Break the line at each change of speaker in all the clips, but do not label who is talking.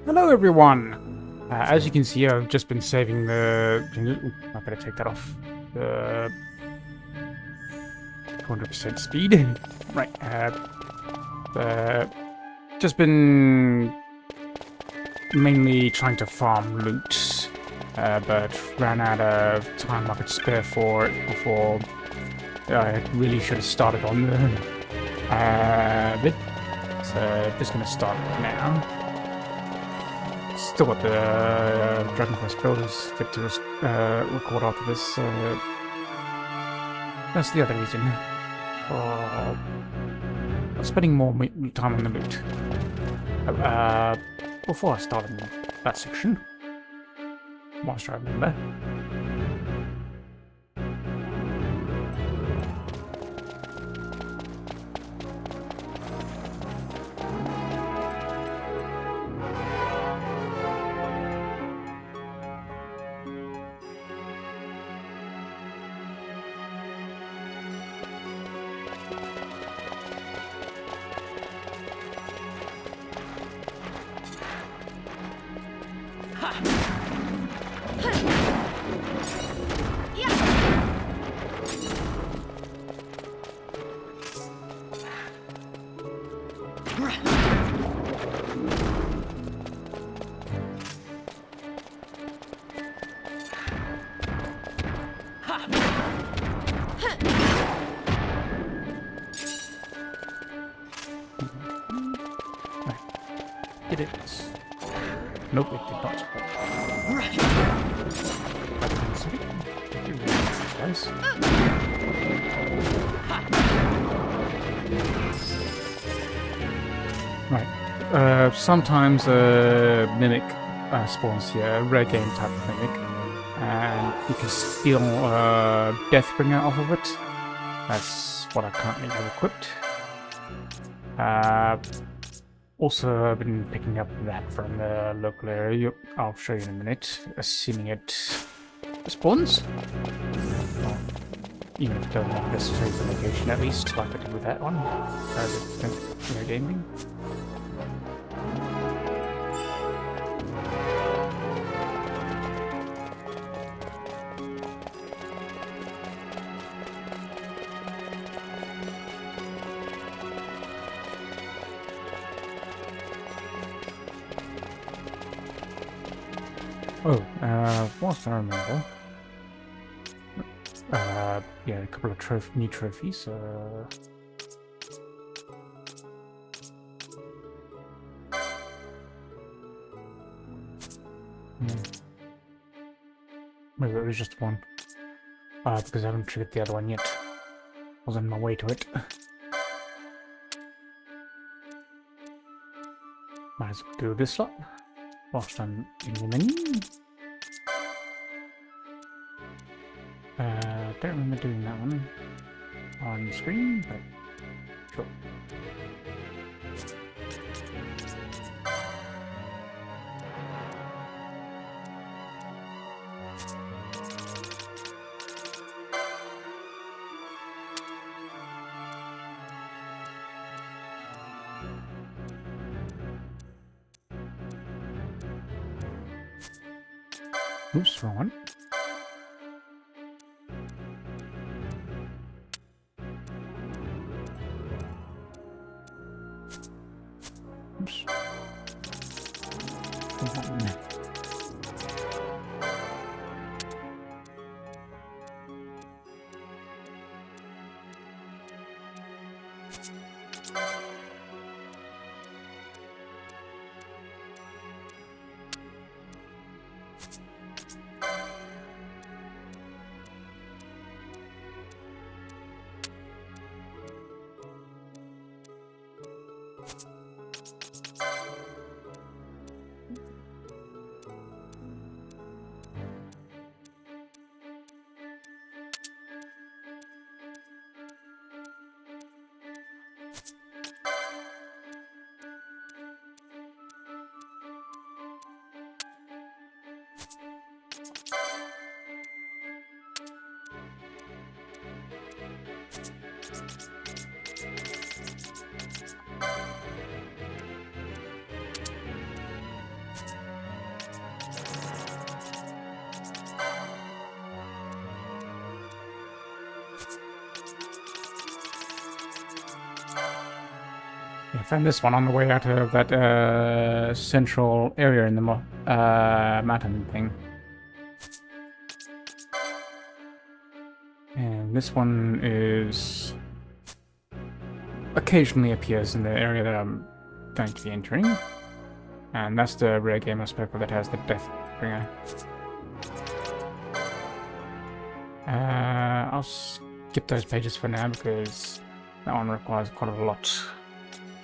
Hello everyone! As you can see, I've just been saving the... I better take that off. The 200% speed. Right, just been mainly trying to farm loot, but ran out of time I could spare for it before I really should have started on the bit. So just gonna start now. Still got the Dragon Quest builders fit to record after this. That's the other reason for spending more time on the loot. Before I start in that section, whilst I remember. Did it? Nope, it did not. Nice. Right. Sometimes a mimic spawns here, a rare game type of mimic, and you can steal Deathbringer off of it. That's what I currently have equipped. Also, I've been picking up that from the local area. I'll show you in a minute, assuming it spawns. Well, even if it doesn't have this trace the location, at least, like I did with that one. The gaming. Oh, whilst I remember, yeah, a couple of new trophies. Maybe it was just one. Because I haven't triggered the other one yet. I was on my way to it. Might as well do this lot whilst I'm in the menu. Don't remember doing that one on screen, but sure. Oops, wrong one. Oops. found this one on the way out of that central area in the mountain thing. And this one is occasionally appears in the area that I'm going to be entering. And that's the rare game I spoke of that has the death bringer. I'll skip those pages for now because that one requires quite a lot.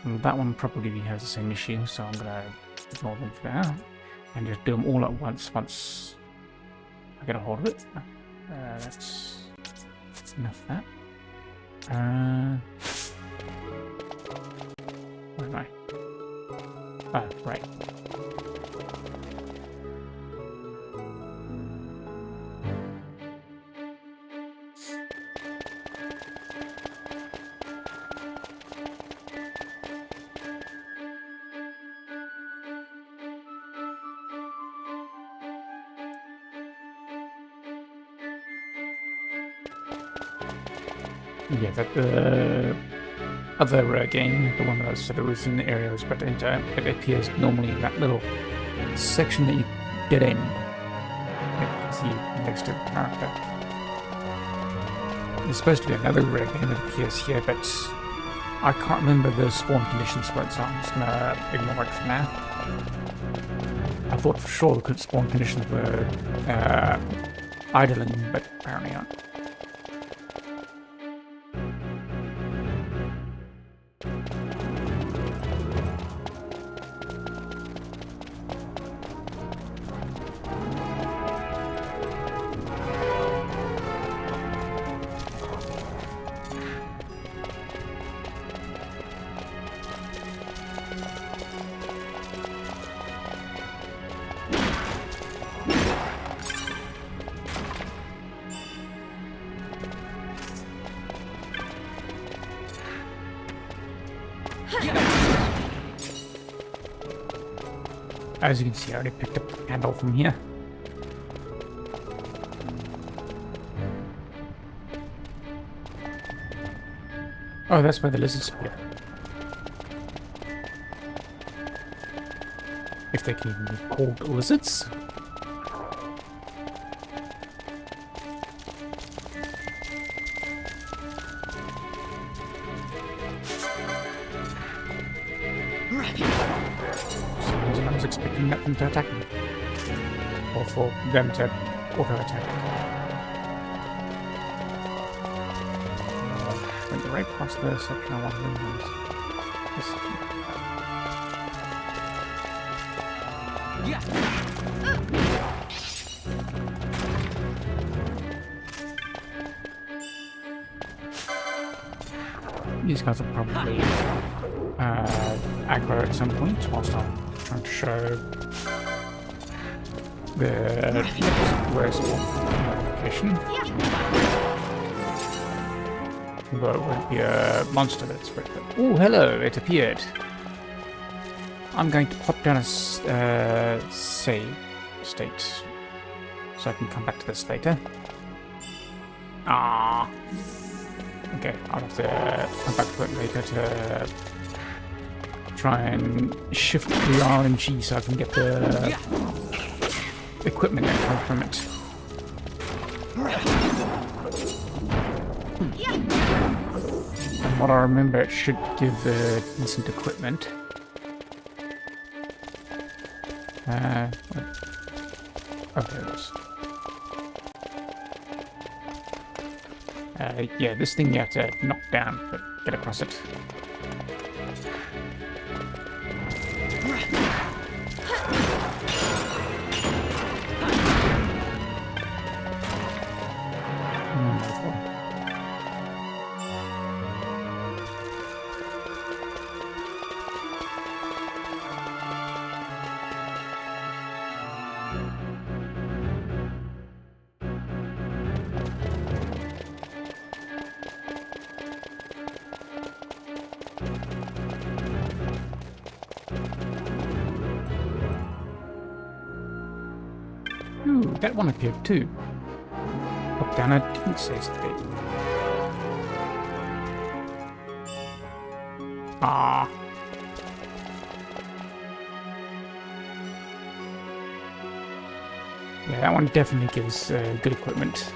And that one probably has the same issue, so I'm gonna ignore them for now and just do them all at once I get a hold of it. That's enough of that. Where am I? Oh, right. Yeah, that other game, the one that I said it was in the area I was about to enter, it appears normally in that little section that you dead end. You can see next to the character. There's supposed to be another rare game that appears here, but I can't remember the spawn conditions for it, so I'm just gonna ignore it for now. I thought for sure the spawn conditions were idling, but apparently not. As you can see, I already picked up the candle from here. Oh, that's where the lizards appear. If they can even be called lizards. I was expecting them to attack me. Or for them to auto-attack. Went right past the section I want to use. These guys are probably aggro at some point whilst I'm trying to show the worst location. But it won't be a monster that's spread. Oh, hello, it appeared. I'm going to pop down a save state so I can come back to this later. Ah. Okay, I'll have to come back to it later to try and shift the RNG so I can get the equipment that comes from it. From what I remember, it should give decent equipment. Oh, there it is. Yeah, this thing you have to knock down, but get across it. Ooh, that one appeared too. Pop down a different save state. Ah. Yeah, that one definitely gives good equipment.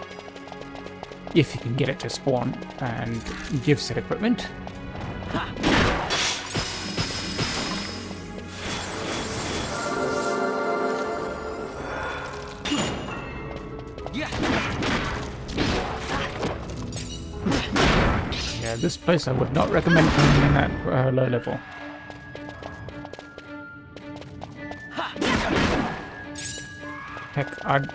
If you can get it to spawn and give said equipment. Yeah, this place I would not recommend coming in at low level. Heck, I'd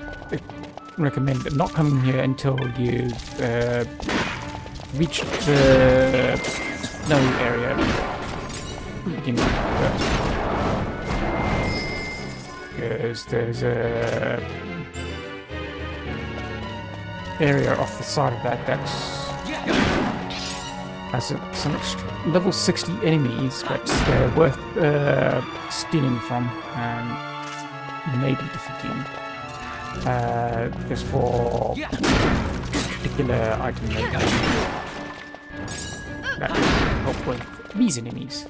recommend not coming here until you reach the snow area. Beginning first. Because there's a area off the side of that has some level 60 enemies, but they're worth stealing from and maybe defeating. Just for particular item that help with these enemies.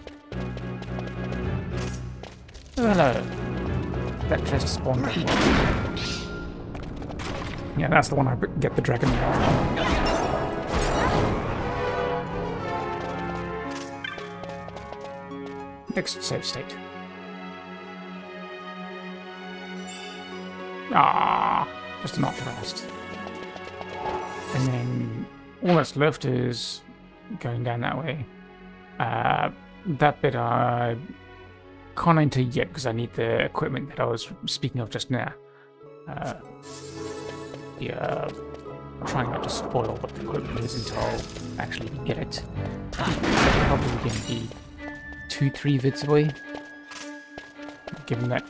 Oh, hello. That chest spawned. Yeah, that's the one I get the dragon from. Next save state. Ah, just not fast. And then all that's left is going down that way. That bit I can't enter yet because I need the equipment that I was speaking of just now. Trying not to spoil what the equipment is until I actually get it. Probably going to be 2-3 vids away. Given that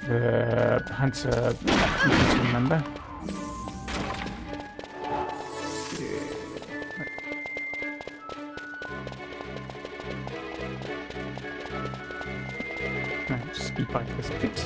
the hunter remember. Speed bike this a bit.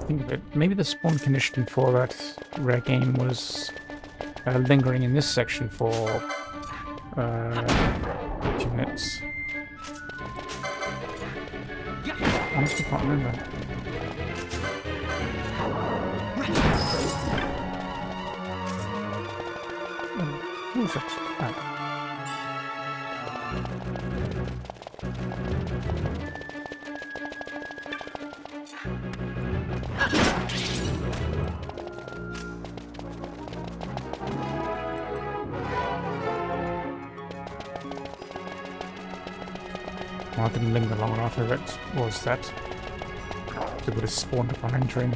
Think of it. Maybe the spawn condition for that rare game was lingering in this section for a few minutes. Honestly, can't remember. What was it? Oh. I didn't linger long enough if it was that. It would have spawned upon entering.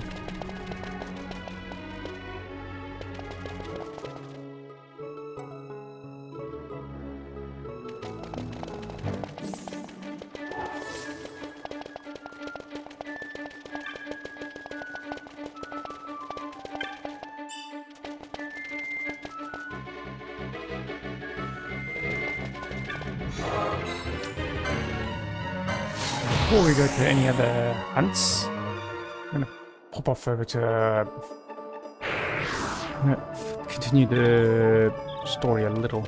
Before we go to any other hunts, I'm going to pop off over to continue the story a little,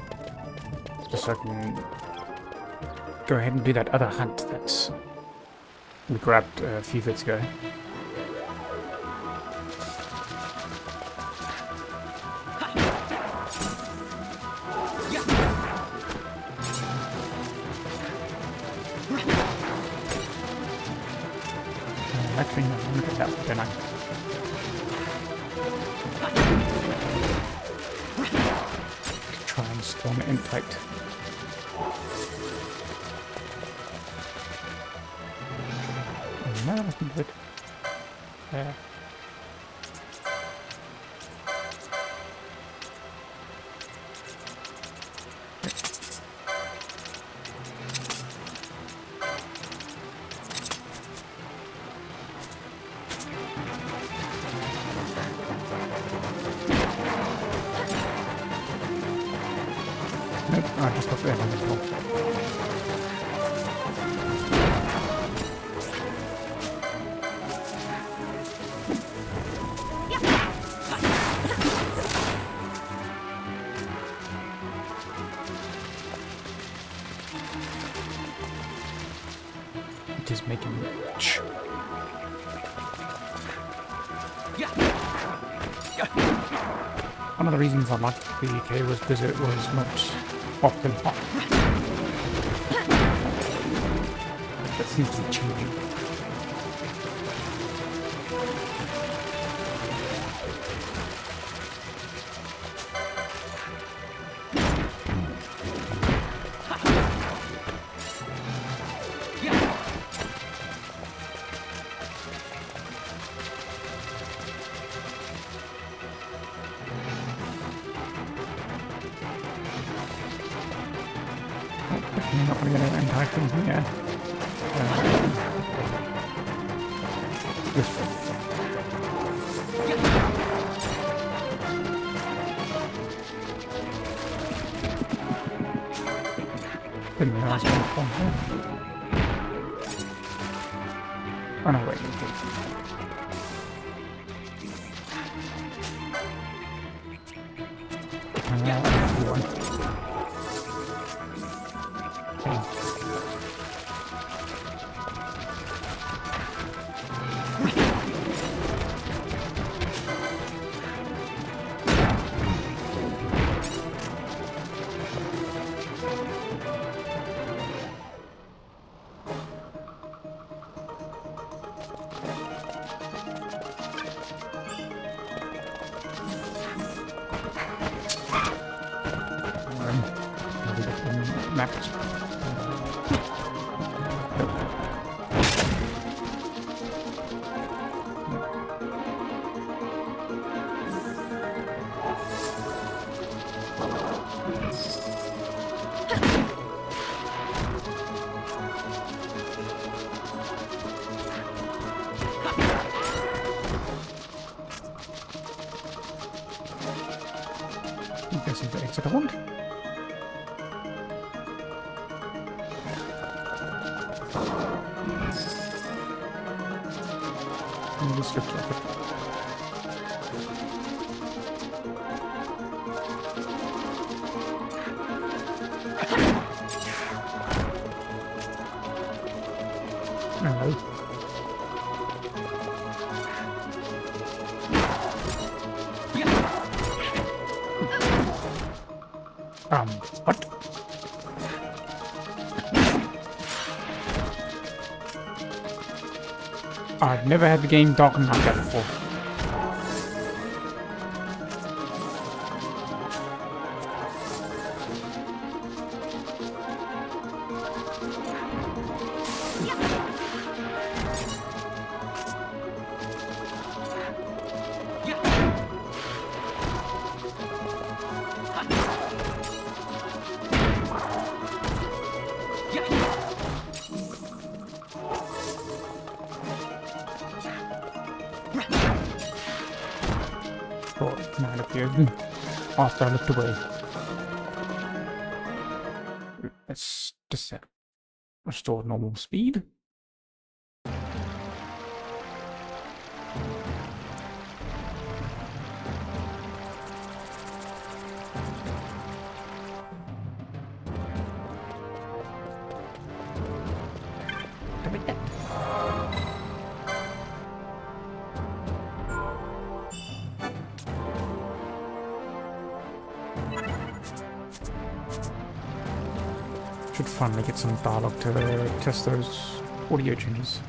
just so I can go ahead and do that other hunt that we grabbed a few bits ago. Actually, no, I'm gonna get that one, don't I? Try and spawn it in fight. No, that wasn't good. I just got there on the floor. It is making me rich. One of the reasons I liked the UK was because it was not often hot. That seems to be changing. Definitely not going to get an entire thing here. This one. Didn't realize what was on here. Oh no, wait. One. Maps. This is the exit I want. This looks like it. Hello. What? I've never had the game darken like that before. Now it appeared after I looked away. Let's just restore normal speed. Should finally get some dialogue to test those audio changes.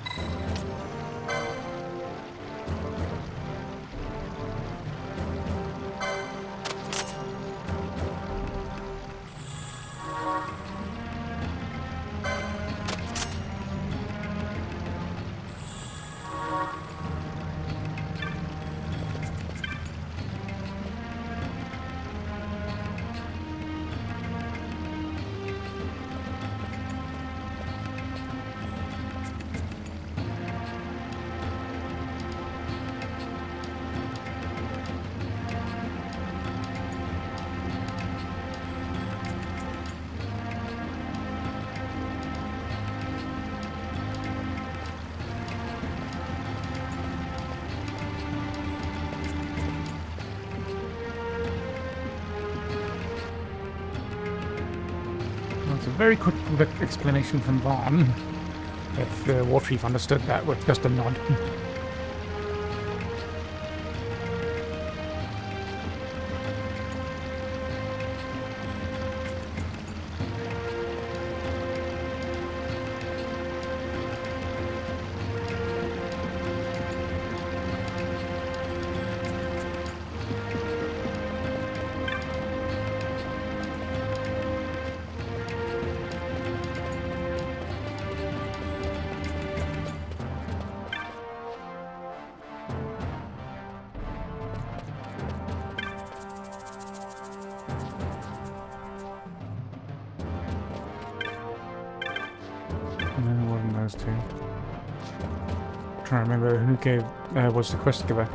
very quick explanation from Vaughn. If the War Chief understood that with just a nod. Two. I'm trying to remember who gave was the quest giver.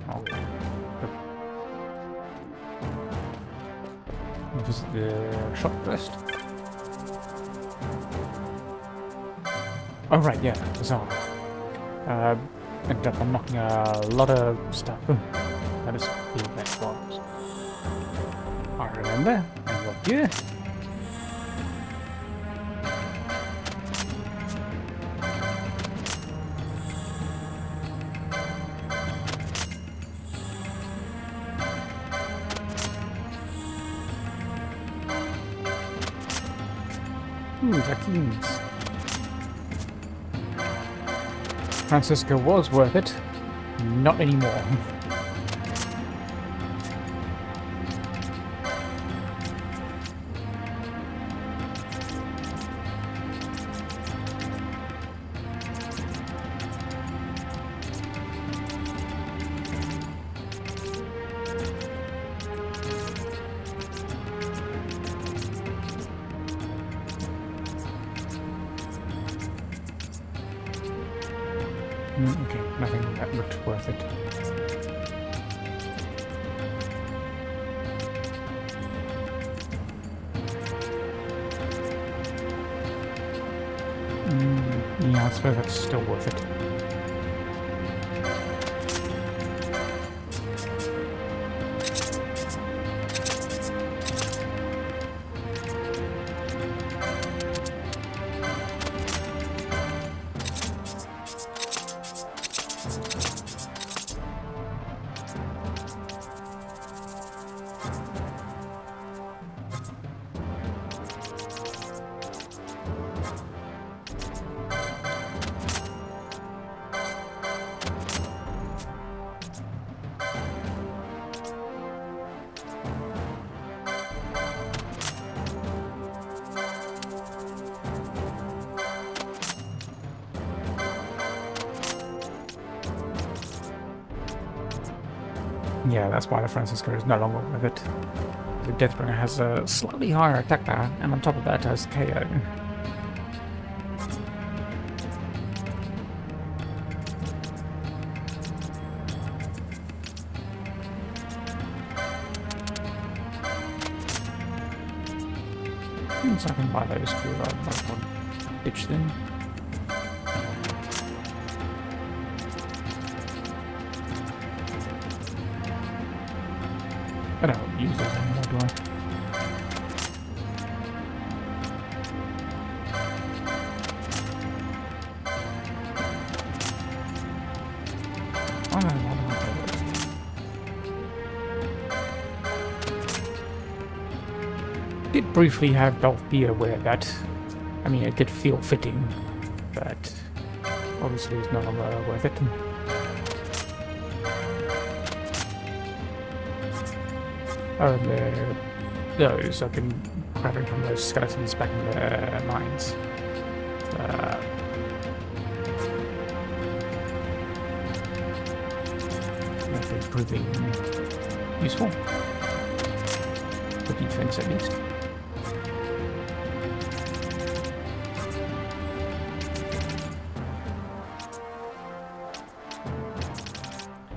Oh, visit the shop first. Oh right, yeah, bizarre. Ended up unlocking a lot of stuff. That is the next box. I remember. And what gear? Vaccines. Francisco was worth it. Not anymore. Okay, nothing that looked worth it. Yeah, I suppose that's still worth it. Yeah, that's why the Francisco is no longer with it. The Deathbringer has a slightly higher attack power, and on top of that has KO. So I can buy those two, I'll ditch them. I don't use those anymore, do I? I don't know. Did briefly have Dolph Beer wear that. I mean, it did feel fitting, but obviously it's no longer worth it. Oh, and those I've been grabbing from those skeletons back in the mines. That's proving useful. For defense, at least.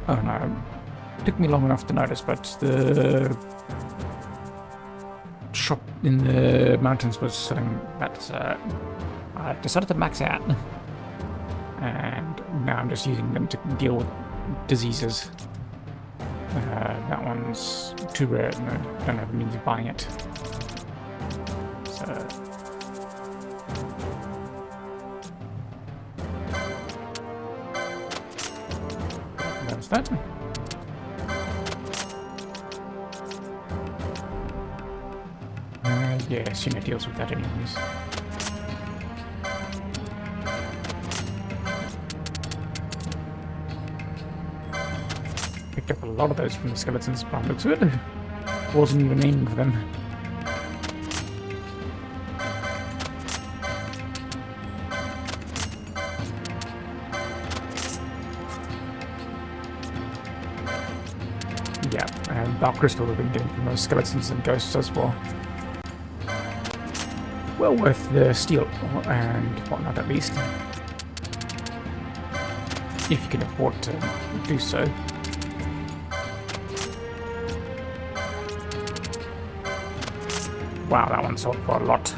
Oh no. Took me long enough to notice, but the shop in the mountains was selling that. I decided to max out, and now I'm just using them to deal with diseases. That one's too rare, and I don't have the means of buying it. There's that. Yeah, Sina deals with that anyways. Picked up a lot of those from the skeletons, but looks good. Wasn't even aiming for them. Yeah, and Dark Crystal we've been getting from those skeletons and ghosts as well. Well worth the steel and whatnot at least. If you can afford to do so. Wow, that one sold for a lot.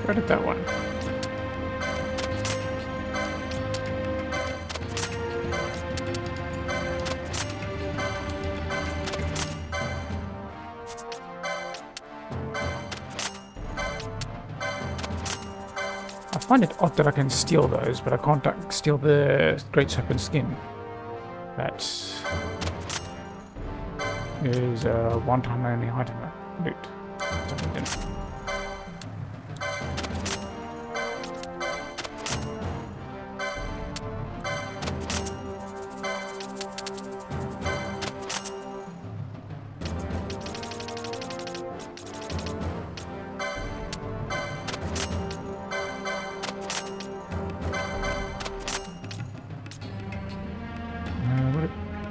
Where did that one? I find it odd that I can steal those, but I can't steal the Great Serpent skin. That is a one-time only item loot.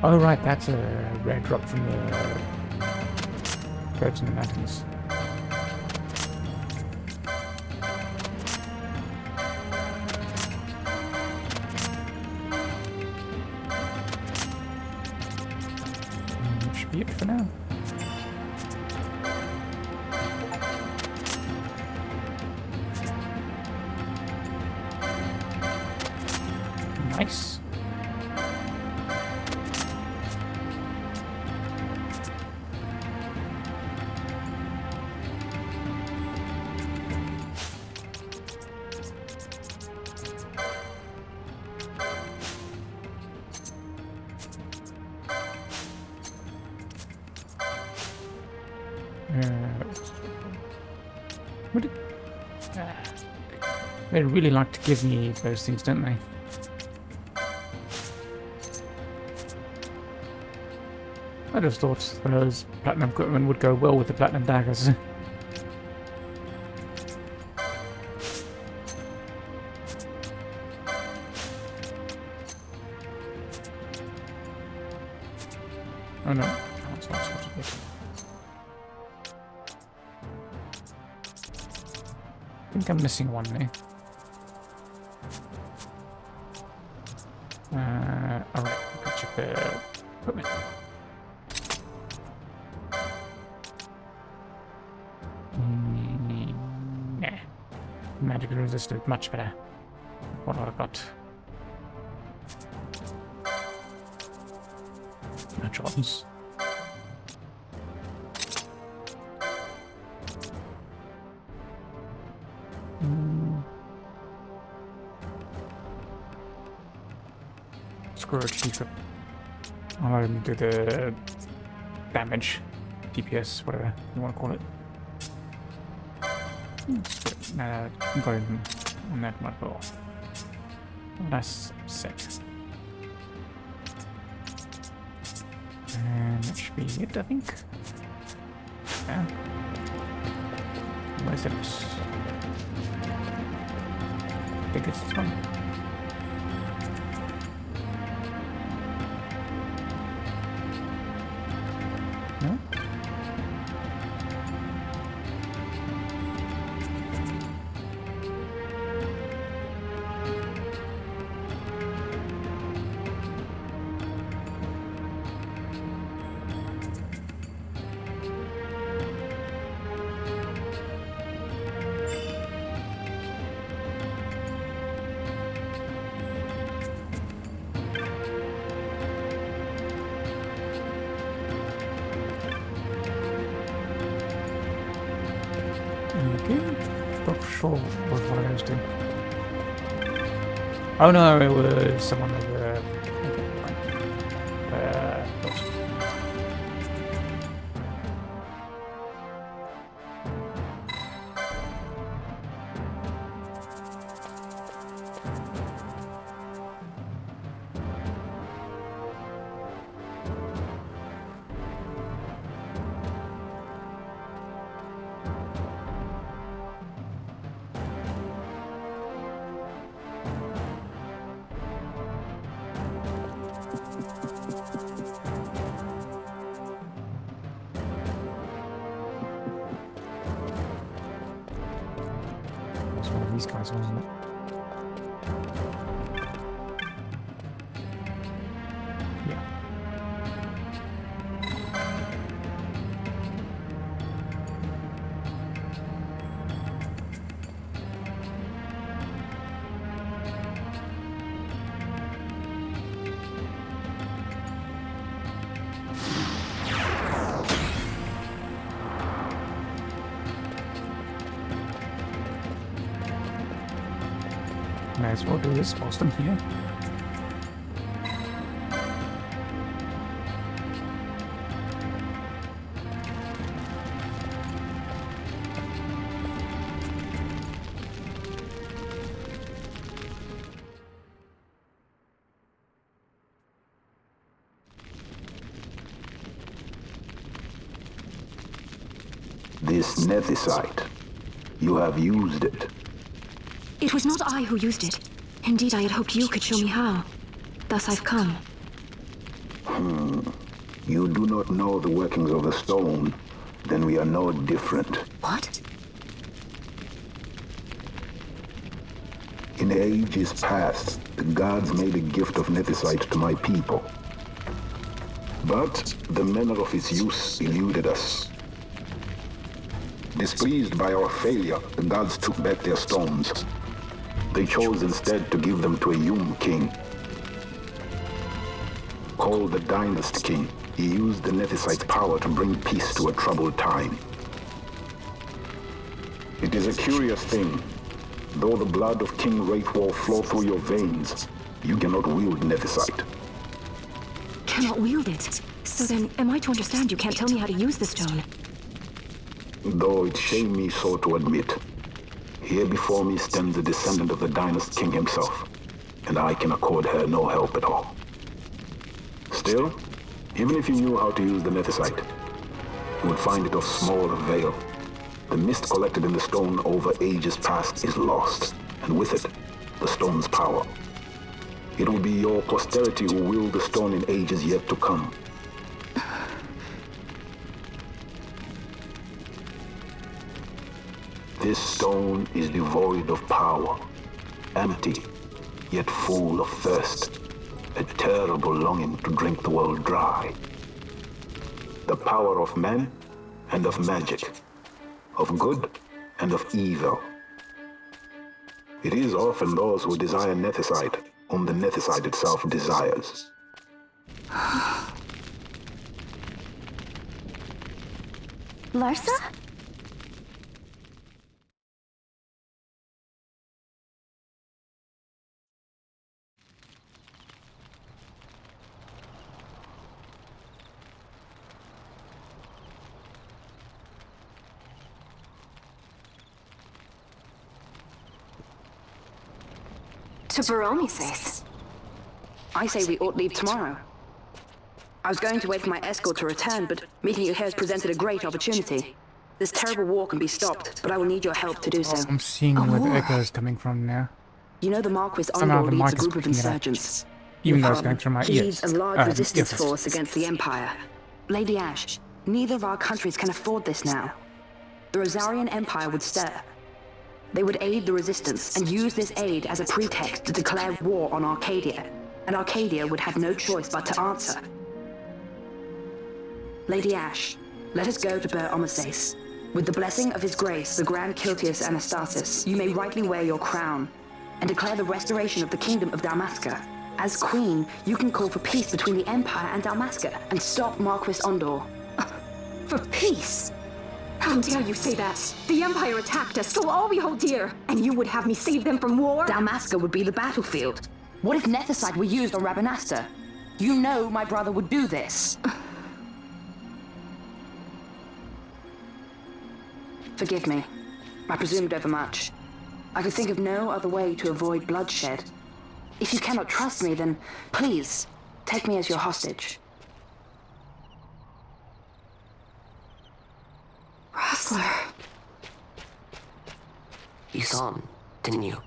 Oh right, that's a rare drop from the birds in the mountains. Should be it for now. Nice. They really like to give me those things, don't they? I just thought those platinum equipment would go well with the platinum daggers. Oh no, that's what I was supposed to get. I think I'm missing one there. Alright, I'll check the equipment. Nah. Magic resistant, much better. What have I got? No jobs. Scourge defib. I'll let him do the damage, DPS, whatever you want to call it. Got him on that one ball. Nice set. And that should be it, I think. Yeah. Where's it? I think it's this one. No? Not sure what one of those did. Oh no, it was someone with oops. That's one of these guys, wasn't it? Yeah. May as well do this whilst I'm here.
This nethicite, you have used it.
It was not I who used it. Indeed, I had hoped you could show me how. Thus I've come.
You do not know the workings of the stone, then we are no different.
What?
In ages past, the gods made a gift of nethicite to my people. But the manner of its use eluded us. Displeased by our failure, the gods took back their stones. They chose instead to give them to a Yum king. Called the Dynast King, he used the nethicite's power to bring peace to a troubled time. It is a curious thing. Though the blood of King Wraithwall flow through your veins, you cannot wield nethicite.
Cannot wield it. So then, am I to understand you can't tell me how to use the stone?
Though it shame me so to admit, here before me stands a descendant of the Dynast King himself, and I can accord her no help at all. Still, even if you knew how to use the nethicite, you would find it of small avail. The mist collected in the stone over ages past is lost, and with it, the stone's power. It will be your posterity who wield the stone in ages yet to come. This stone is devoid of power, empty, yet full of thirst, a terrible longing to drink the world dry. The power of men and of magic, of good and of evil. It is often those who desire nethicite whom the nethicite itself desires.
Larsa? To Baromi says.
I say we ought leave tomorrow. I was going to wait for my escort to return, but meeting you here has presented a great opportunity. This terrible war can be stopped, but I will need your help to do so.
I'm seeing where the echo is coming from now.
You know the Marquis
Somehow
Ondor
the
leads a
mic is
group of
picking it up.
insurgents.
Even
Your
though it's going
father,
through my
he
ears.
leads a large resistance
earphones.
force against the Empire. Lady Ash, neither of our countries can afford this now. The Rosarian Empire would stir. They would aid the resistance and use this aid as a pretext to declare war on Arcadia, and Arcadia would have no choice but to answer. Lady Ash, let us go to Ber Omasace. With the blessing of His Grace, the Grand Kiltius Anastasis, you may rightly wear your crown and declare the restoration of the Kingdom of Dalmasca. As Queen, you can call for peace between the Empire and Dalmasca and stop Marquis Ondor.
For peace? How dare you say that? The Empire attacked us, stole all we hold dear, and you would have me save them from war?
Dalmasca would be the battlefield. What if Nethicite were used on Rabanasta? You know my brother would do this. Forgive me. I presumed overmuch. I could think of no other way to avoid bloodshed. If you cannot trust me, then please, take me as your hostage.
Rustler.
You saw him, didn't you?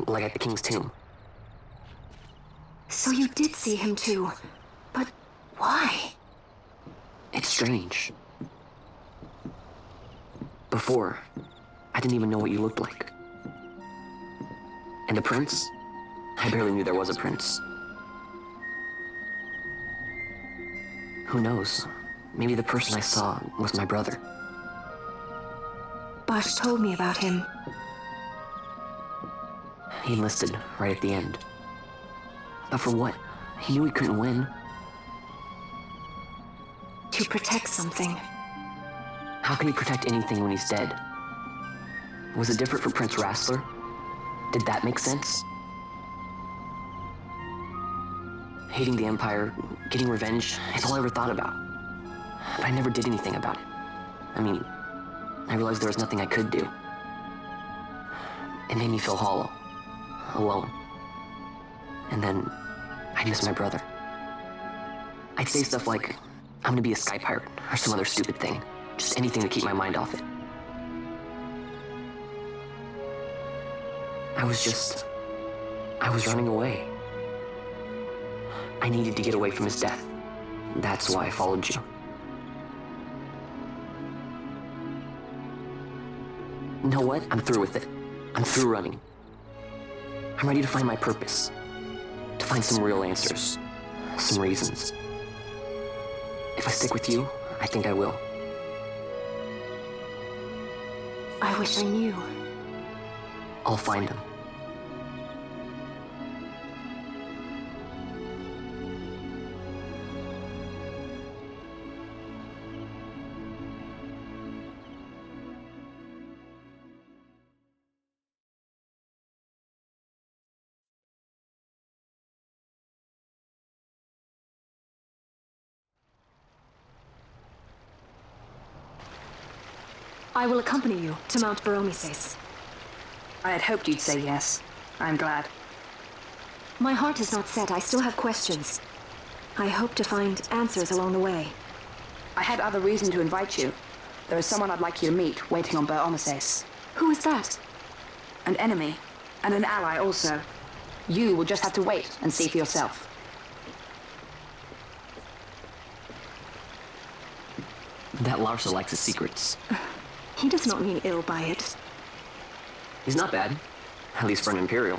Like at the King's tomb.
So you did see him too. But why?
It's strange. Before, I didn't even know what you looked like. And the prince? I barely knew there was a prince. Who knows? Maybe the person I saw was my brother.
Bosch told me about him.
He enlisted right at the end. But for what? He knew he couldn't win.
To protect something.
How can he protect anything when he's dead? Was it different for Prince Rastler? Did that make sense? Hating the Empire, getting revenge, it's all I ever thought about. But I never did anything about it. I mean, I realized there was nothing I could do. It made me feel hollow, alone. And then, I'd miss my brother. I'd say stuff like, I'm gonna be a sky pirate, or some other stupid thing. Just anything to keep my mind off it. I was running away. I needed to get away from his death. That's why I followed you. You know what? I'm through with it. I'm through running. I'm ready to find my purpose. To find some real answers. Some reasons. If I stick with you, I think I will.
I wish I knew.
I'll find him.
I will accompany you to Mount Baromises.
I had hoped you'd say yes. I'm glad.
My heart is not set. I still have questions. I hope to find answers along the way.
I had other reason to invite you. There is someone I'd like you to meet waiting on Baromises.
Who is that?
An enemy, and an ally also. You will just have to wait and see for yourself.
That Larsa likes his secrets.
He does not mean ill by it.
He's not bad. At least for an Imperial.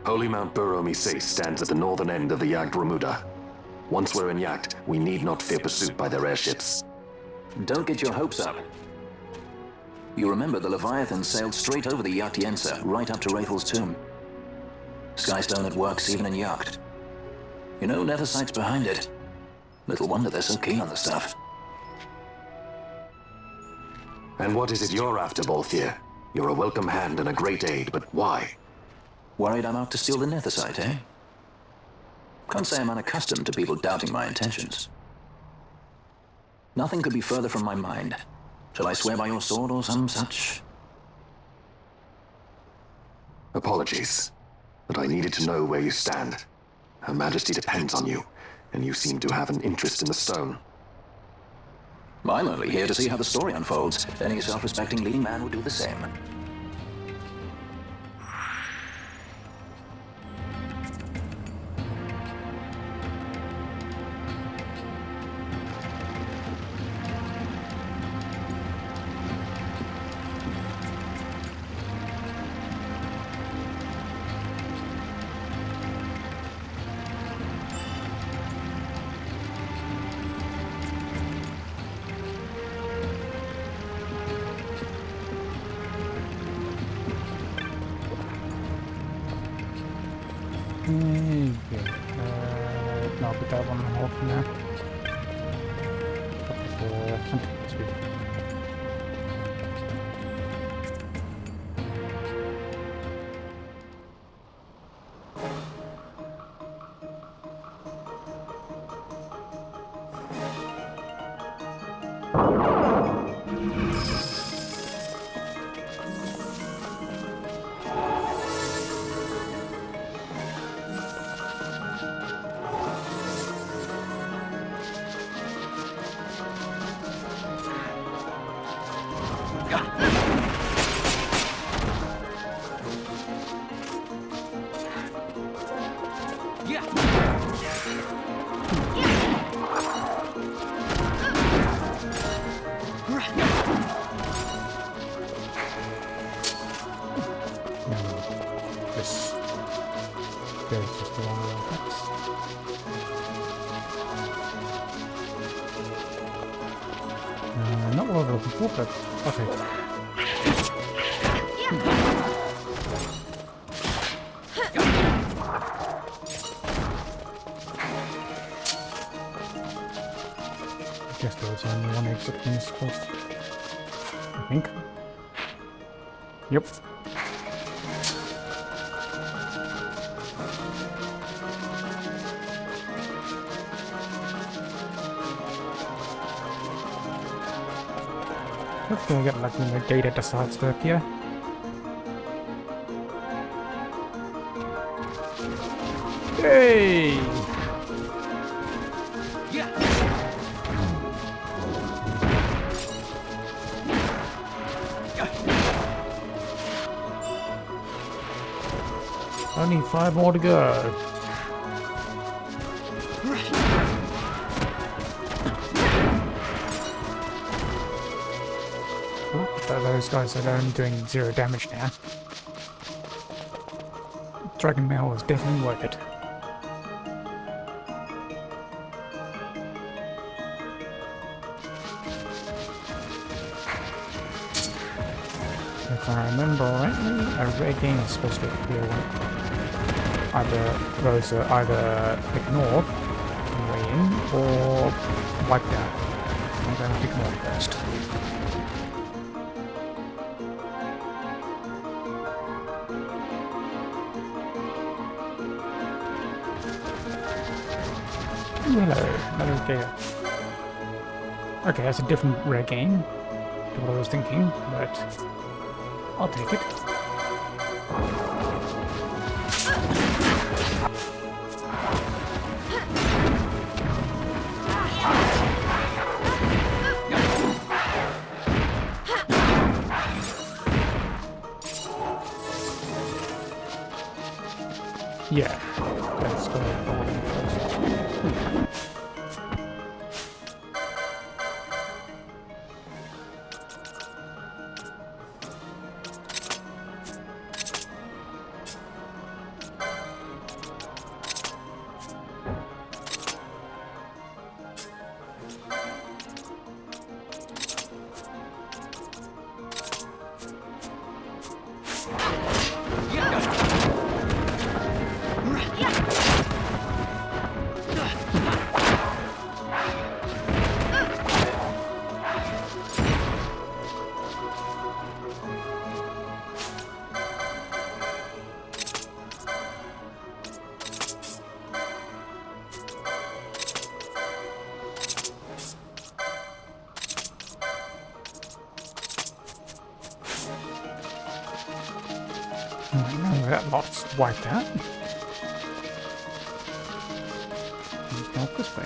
Holy Mount Baromises stands at the northern end of the Jagd Remuda. Once we're in Jagd, we need not fear pursuit by their airships.
Don't get your hopes up. You remember the Leviathan sailed straight over the Yachtiense, right up to Wraithel's tomb. Skystone that works even in Yacht. You know, Nethicite's behind it. Little wonder they're so keen on the stuff.
And what is it you're after, Balthier? You're a welcome hand and a great aid, but why?
Worried I'm out to steal the Nethicite, eh? Can't say I'm unaccustomed to people doubting my intentions. Nothing could be further from my mind. Shall I swear by your sword or some such?
Apologies, but I needed to know where you stand. Her Majesty depends on you, and you seem to have an interest in the stone.
I'm only here to see how the story unfolds. Any self-respecting leading man would do the same.
Yeah. No, I'll put that one on hold for now. Fantasy. This goes just the wrong way. Not what I was looking for, but okay. I guess there was only one exit in this place. I think. Yep. Let's go get like the gate at the side step here. Hey! Only 5 more to go. Those guys are only doing 0 damage now. Dragon Mail is definitely worth it. If I remember rightly, a rare game is supposed to appear when those are either ignored on the way in or wiped out. I'm going to ignore first. Hello, another game. Okay, that's a different rare game to what I was thinking, but I'll take it. Yeah, let's go forward first. That lot's wiped out. Let's go this way.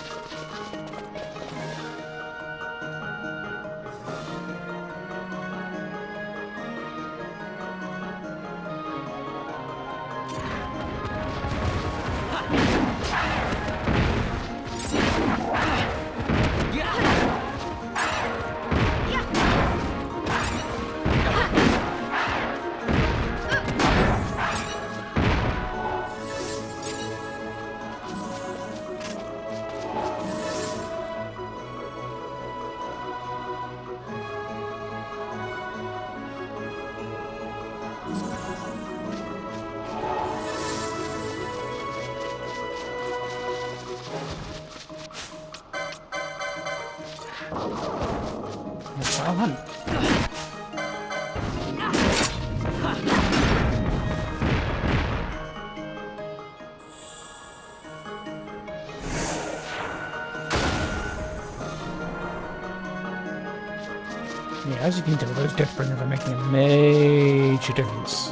I'll hunt. Yeah, as you can tell, those Deathbringers are making a major difference.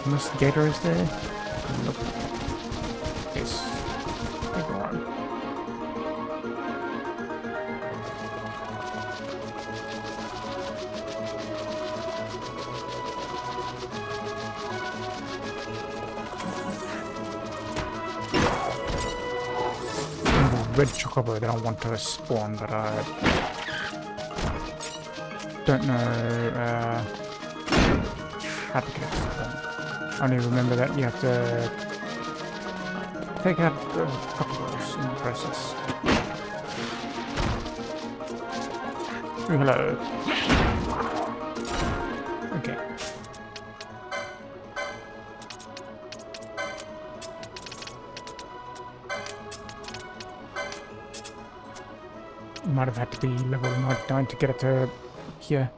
Investigator is there? Nope. Yes. Take one. Red chocobo, they don't want to spawn, but I don't know how to get it spawn. I only remember that you have to take out a couple of those in the process. Oh, hello. Okay. Might have had to be level 99 to get it to here.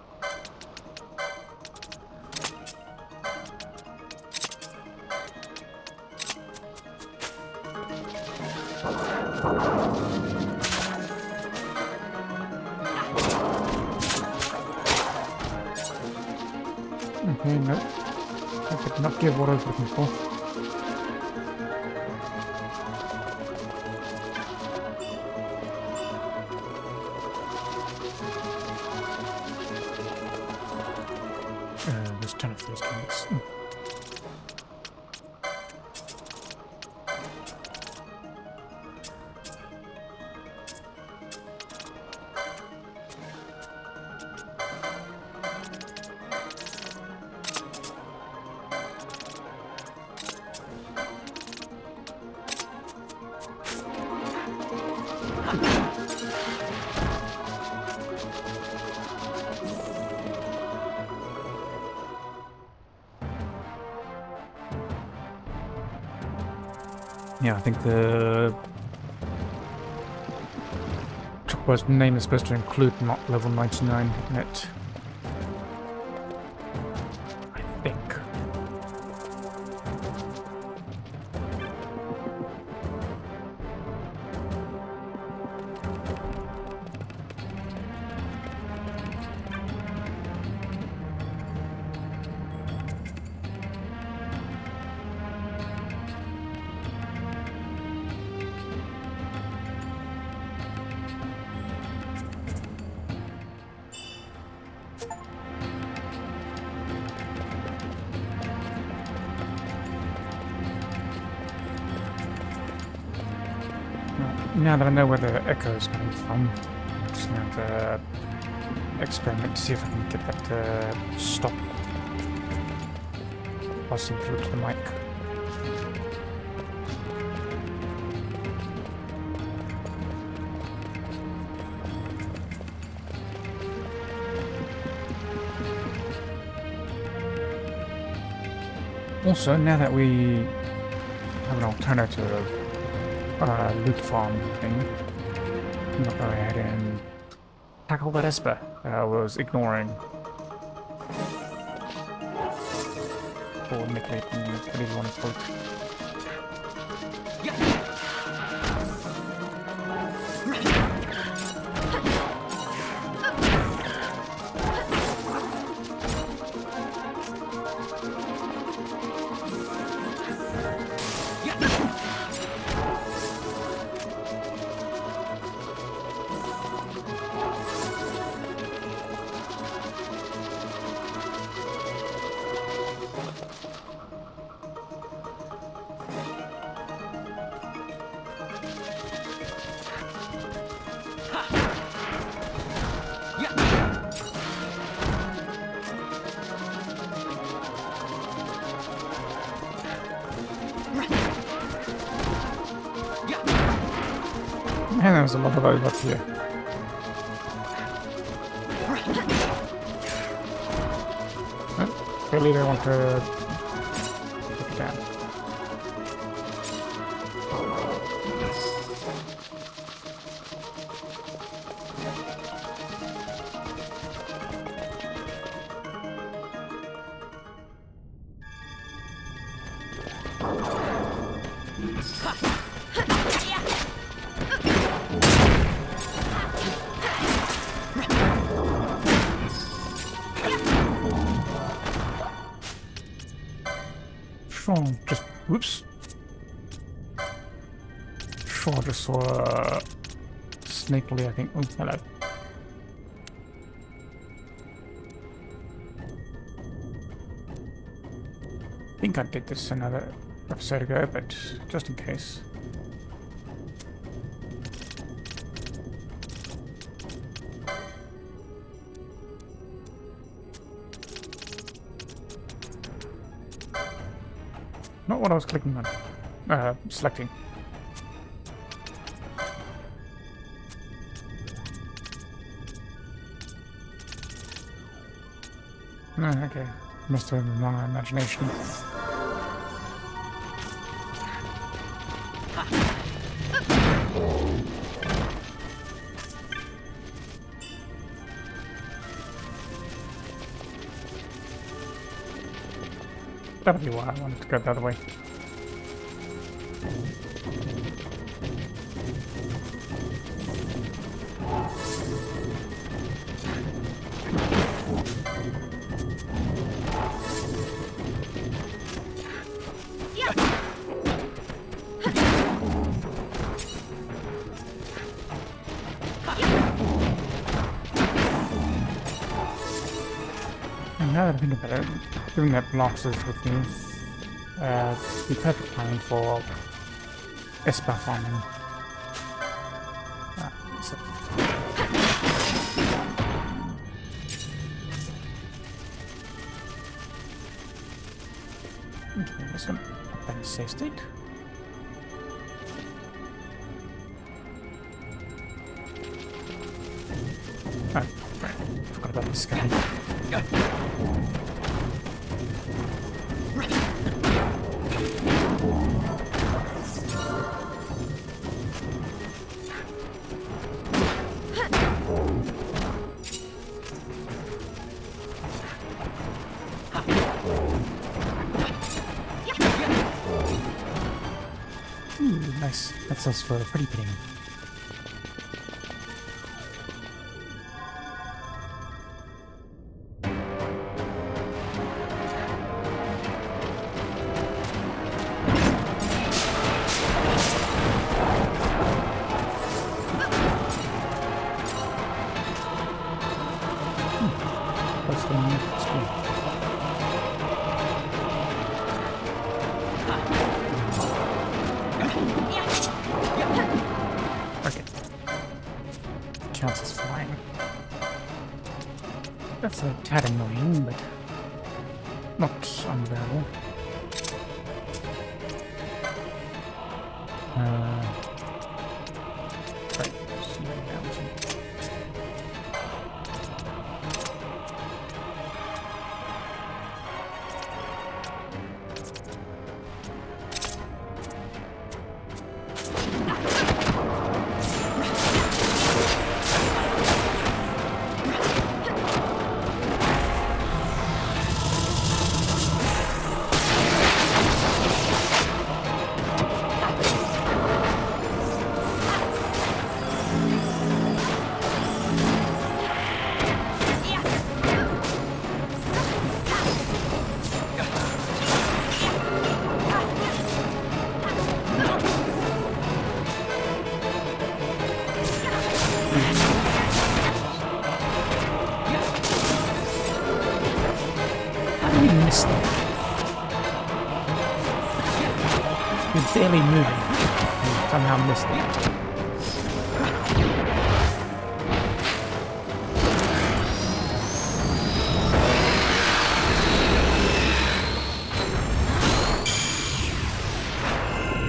Okay, no. I did not get what I was looking for. There's 10 of these guys. Yeah, I think the Chocobo's name is supposed to include not level 99 in it. I think. Now that I know where the echo is coming from, I'm just going to have to experiment to see if I can get that to stop passing through to the mic. Also, now that we have an alternative loot farm thing, I'm gonna go ahead and tackle that Esper that I was ignoring. Or neglecting, whatever you want to call it. there's a lot of those up here. Oh, clearly they want to put it down. Sure, just whoops. Sure, I just saw a snakely, I think. Oh, hello. I think I did this another episode ago, but just in case. Not what I was clicking on. Selecting. No, okay. Must have been my imagination. That would be why I wanted to go the other way. And now that I think about it, given that Blocks is with me, the perfect time for Esper farming. So. Okay, this one up by the save state. Oh, right. Forgot about this guy. Nice. That sells for a pretty penny. What's the new screen? Okay. Counts as flying. That's a tad annoying, but not unbearable. Right. Slow down to... It's barely moving. I somehow missed it.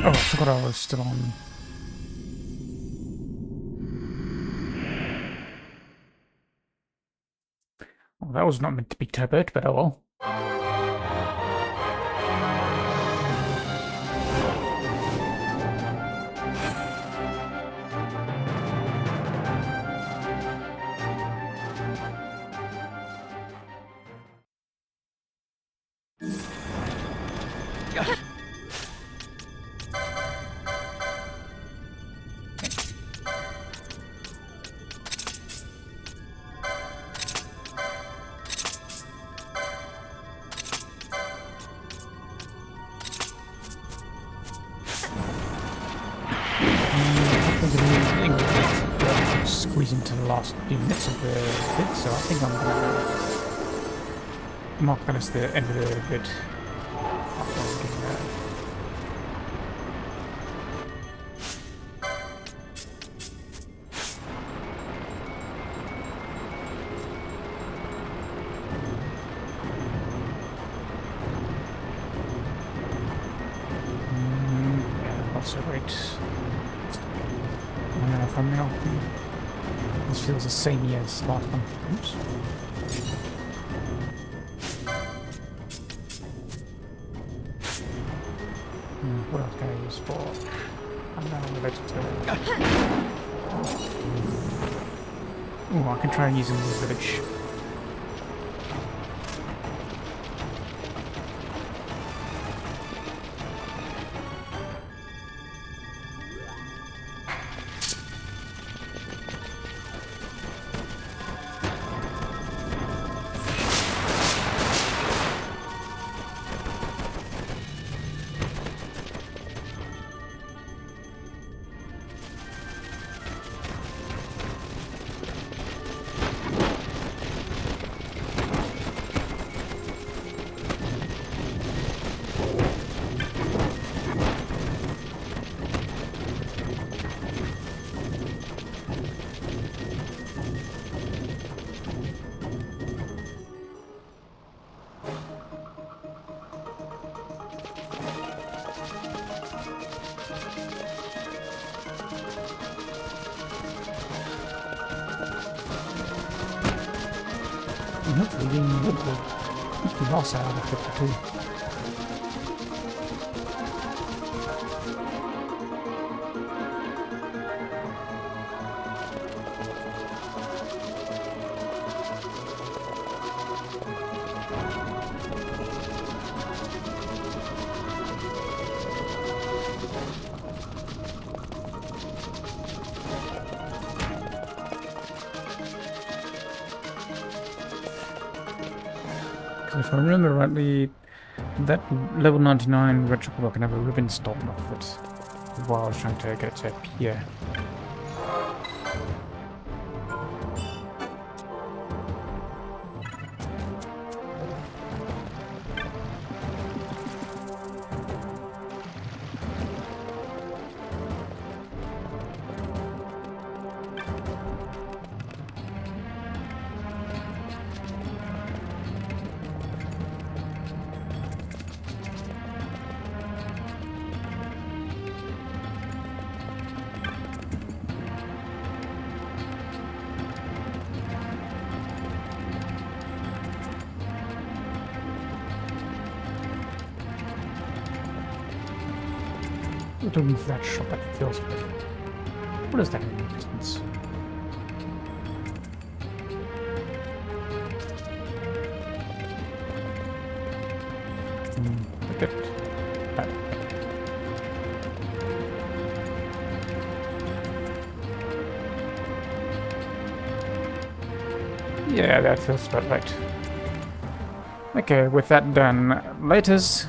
Oh, I forgot I was still on. Well, that was not meant to be turboed, but oh well. Squeeze into the last few minutes of the bit, so I think I'm gonna mark that as the end of the bit. Yeah, not so great. Thumbnail. This feels the same as last one. Oops. What else can I use for? I'm now related to it. Ooh, I can try using the village. And hopefully being able to keep the loss out of the 52. If I remember rightly, that level 99 retrocable can have a ribbon stolen off it while I was trying to get it to appear. Looking for that shot that feels good. What is that in the distance? Look at that. Yeah, that feels about right. Okay, with that done, laters.